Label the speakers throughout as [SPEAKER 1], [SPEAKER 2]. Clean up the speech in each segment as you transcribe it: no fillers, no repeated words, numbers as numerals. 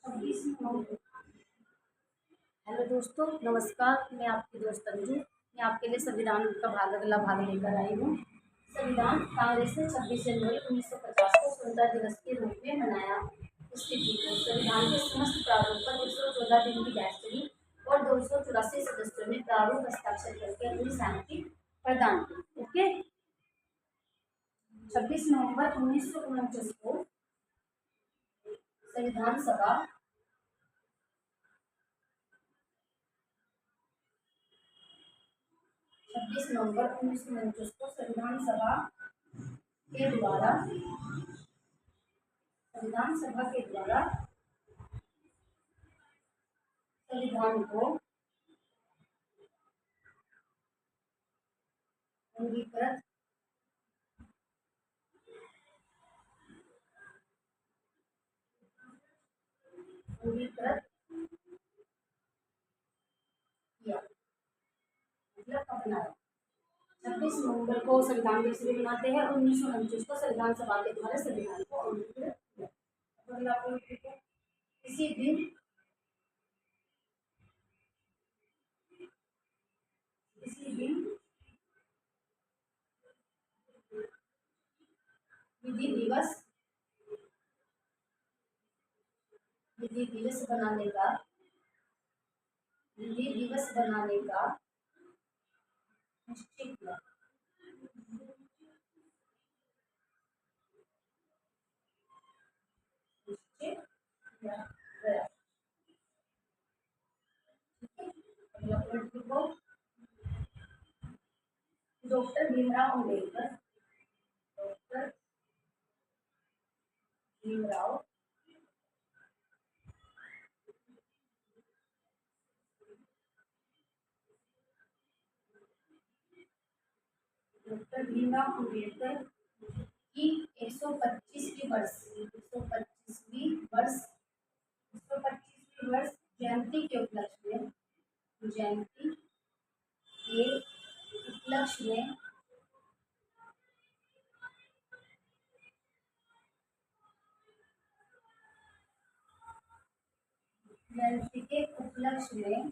[SPEAKER 1] Hello दोस्तों, नमस्कार। मैं आपकी दोस्त अंजू। मैं आपके लिए संविधान का अगला भाग लेकर आई हूँ। संविधान कांग्रेस ने 26 जनवरी 1950 को स्वतंत्रता दिवस के रूप में मनाया। स्थिति को संविधान के समस्त प्रारूप पर 114 दिन की बहस चली और 284 सदस्यों ने प्रारूप हस्ताक्षर करके अपनी सहमति प्रदान की। ओके, 26 नवंबर 1949 को संविधान सभा 26 नवंबर 1949 को संविधान सभा के द्वारा संविधान को अंगीकृत किया, मतलब अपनाया। 26 नवंबर को संविधान दिवस भी मनाते हैं। 1929 को संविधान सभा के द्वारा संविधान को अंगीकृत किया। इसी दिन विधि दिवस बनाने का निश्चय किया। डॉक्टर भीमराव अम्बेडकर की 125वीं वर्ष जयंती के उपलक्ष्य में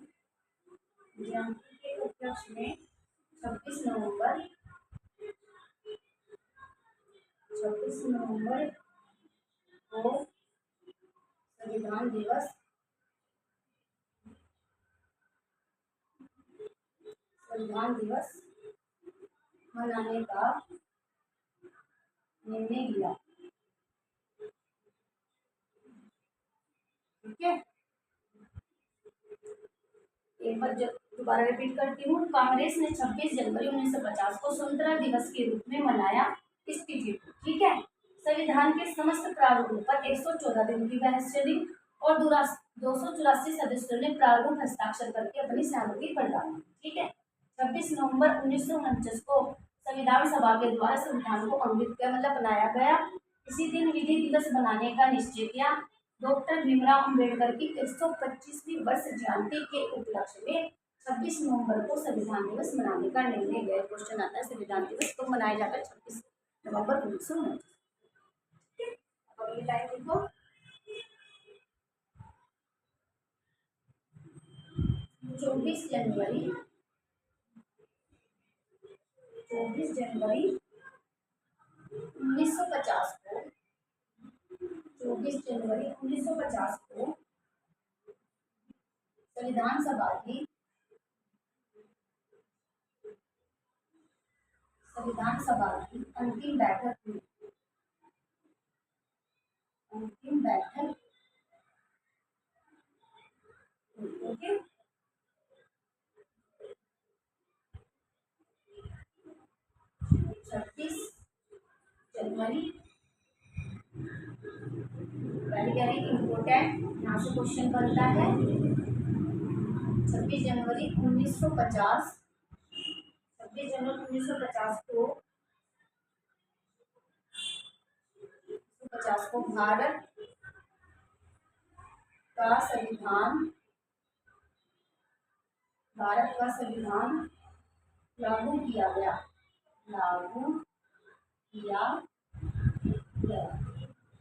[SPEAKER 1] जयंती के उपलक्ष्य में 26 नवंबर को संविधान दिवस मनाने का निर्णय लिया। ठीक है, एक बार दोबारा रिपीट करती हूँ। कांग्रेस ने 26 जनवरी 1950 को स्वतंत्रता दिवस के रूप में मनाया इस तिथि को। ठीक है, संविधान के समस्त प्रारूपों पर 114 दिन की बहस चली और 284 सदस्यों ने प्रारूप हस्ताक्षर करके अपनी सहमति प्रदान की। ठीक है, 26 नवंबर 1949 को संविधान सभा के द्वारा संविधान को अंकित किया, मतलब बनाया गया। इसी दिन विधि दिवस बनाने का निश्चय किया। डॉक्टर भीमराव अम्बेडकर की 125वीं वर्ष जयंती के उपलक्ष्य में 26 नवंबर को संविधान दिवस मनाने का निर्णय लिया। क्वेश्चन आता है, संविधान दिवस तो मनाया जाता है 26 नवंबर 1949। टाइम लिखो, 24 जनवरी 1950 को 24 जनवरी 1950 को संविधान सभा की अंतिम बैठक हुई। ओके, 26 जनवरी वेरी इम्पोर्टेंट, यहाँ से क्वेश्चन बनता है। 26 जनवरी 1950 को भारत का संविधान लागू किया गया।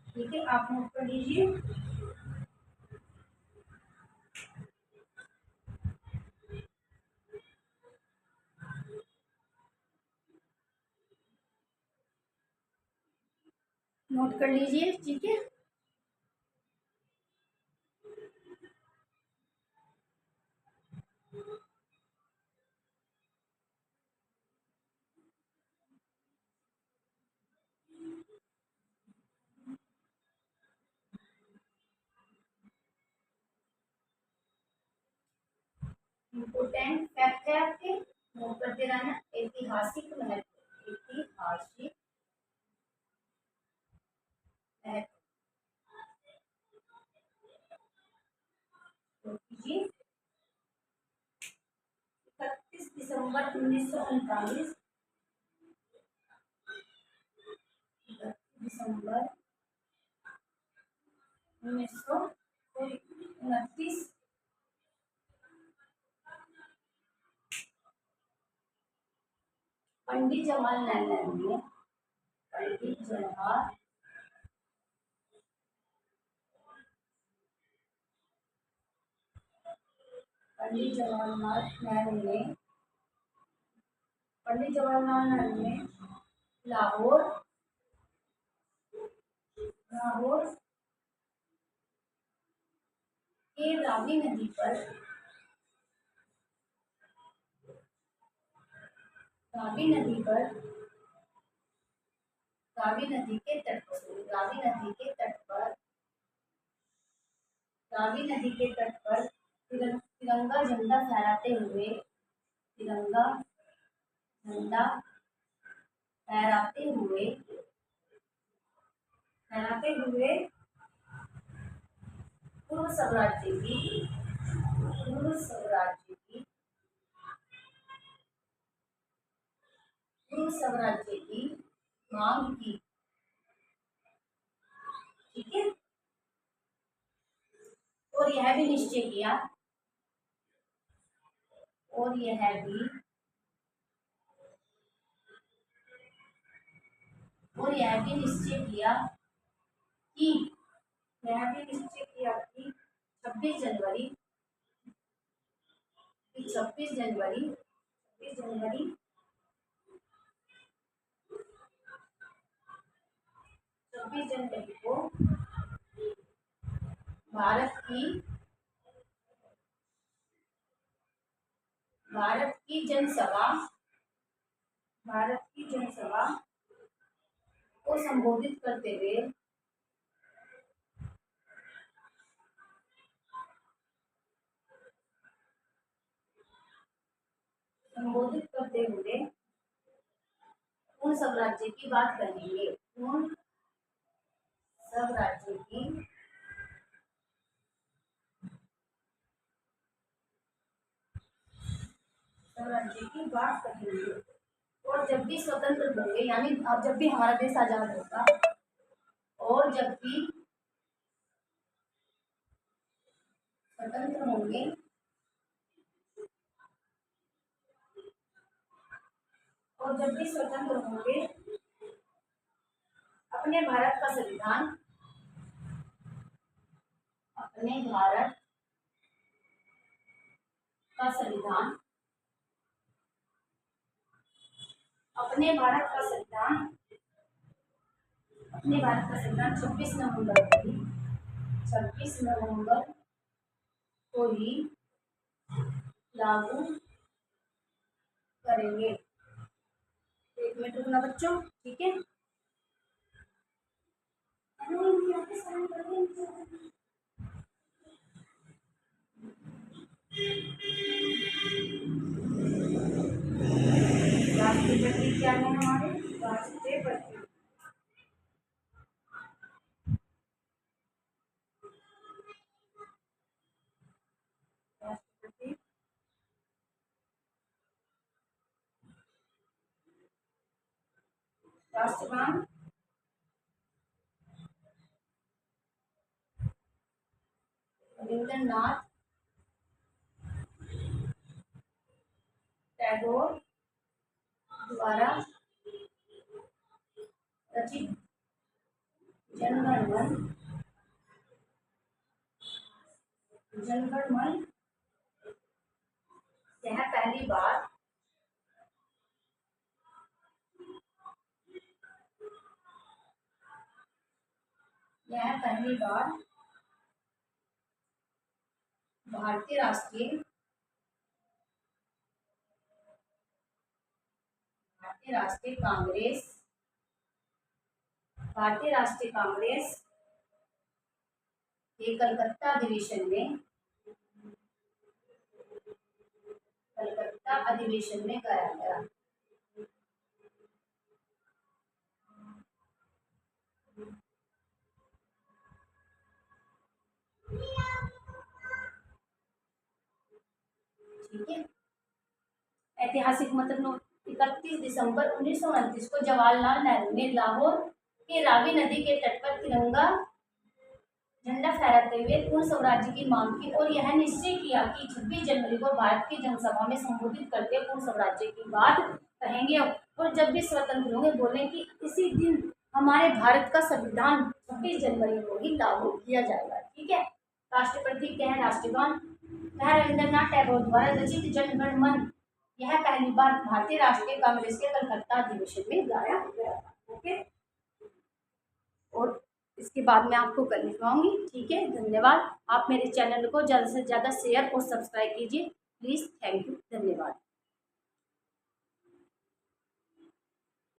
[SPEAKER 1] ठीक है, आप नोट कर लीजिए। नोट कर लीजिए, ठीक है। इम्पोर्टेंट फैक्ट है आपके, नोट करते रहना। ऐतिहासिक महत्व, ऐतिहासिक महत्व कीजिए। 31 दिसंबर 1939, 31 दिसंबर 1929, पंडित जवाहरलाल नेहरू ने, पंडित जवाहर पंडित जवाहरलाल नेहरू ने पंडित जवाहरलाल नेहरू ने लाहौर लाहौर के रावी नदी पर, रावी नदी पर, रावी नदी के तट पर, रावी नदी के तट पर, रावी नदी के तट पर तिरंगा झंडा फहराते हुए, तिरंगा झंडा फहराते हुए, फहराते हुए पूर्व स्वराज्य की, पूर्व स्वराज्य की, पूर्व स्वराज्य की मांग की, ठीक है। और यह भी निश्चय किया, और यह भी, और यह भी निश्चय किया कि, यह भी निश्चय किया कि 26 जनवरी, 26 जनवरी, 26 जनवरी 26 जनवरी को भारत की, भारत की जनसभा, भारत की जनसभा को संबोधित करते हुए, संबोधित करते हुए उन सब राज्य की बात करेंगे, उन सब राज्य की, सब राज्य की बात करेंगे। और जब भी स्वतंत्र होंगे, यानी अब जब भी हमारा देश आजाद होगा, और जब भी स्वतंत्र होंगे, और जब भी स्वतंत्र होंगे, अपने भारत का संविधान, अपने भारत का संविधान, अपने भारत का संविधान, अपने भारत का संविधान 26 नवंबर को ही, 26 नवंबर को ही लागू करेंगे। 1 मिनट रुकना बच्चों, ठीक है। राष्ट्रपति क्या है हमारे, राष्ट्रपति, राष्ट्रपति, राष्ट्रगान रविंद्रनाथ टैगोर द्वारा रचित जनगण मन, जनगण मन, यह पहली बार, यह पहली बार भारतीय राष्ट्रीय कांग्रेस के कलकत्ता अधिवेशन में कराया गया। ठीक है। ऐतिहासिक मतलब 31 दिसंबर 1929 को जवाहरलाल नेहरू ने लाहौर के रावी नदी के तट पर तिरंगा झंडा फहराते हुए पूर्ण स्वराज्य की मांग की और यह निश्चय किया कि 26 जनवरी को भारत की जनसभा में संबोधित करते पूर्ण स्वराज्य की बात कहेंगे और जब भी स्वतंत्र होंगे बोले कि इसी दिन हमारे भारत का संविधान 26 जनवरी को ही लागू किया जाएगा। ठीक है। राष्ट्रपति क्या है? राष्ट्रगान वह रविंद्रनाथ टैगोर द्वारा रचित जन गण मन यह पहली बार भारतीय राष्ट्रीय कांग्रेस के कलकत्ता अधिवेशन में गाया गया था। ओके। और इसके बाद मैं आपको कल लिखवाऊंगी। ठीक है। धन्यवाद। आप मेरे चैनल को ज़्यादा से ज़्यादा शेयर और सब्सक्राइब कीजिए प्लीज़। Thank you. धन्यवाद।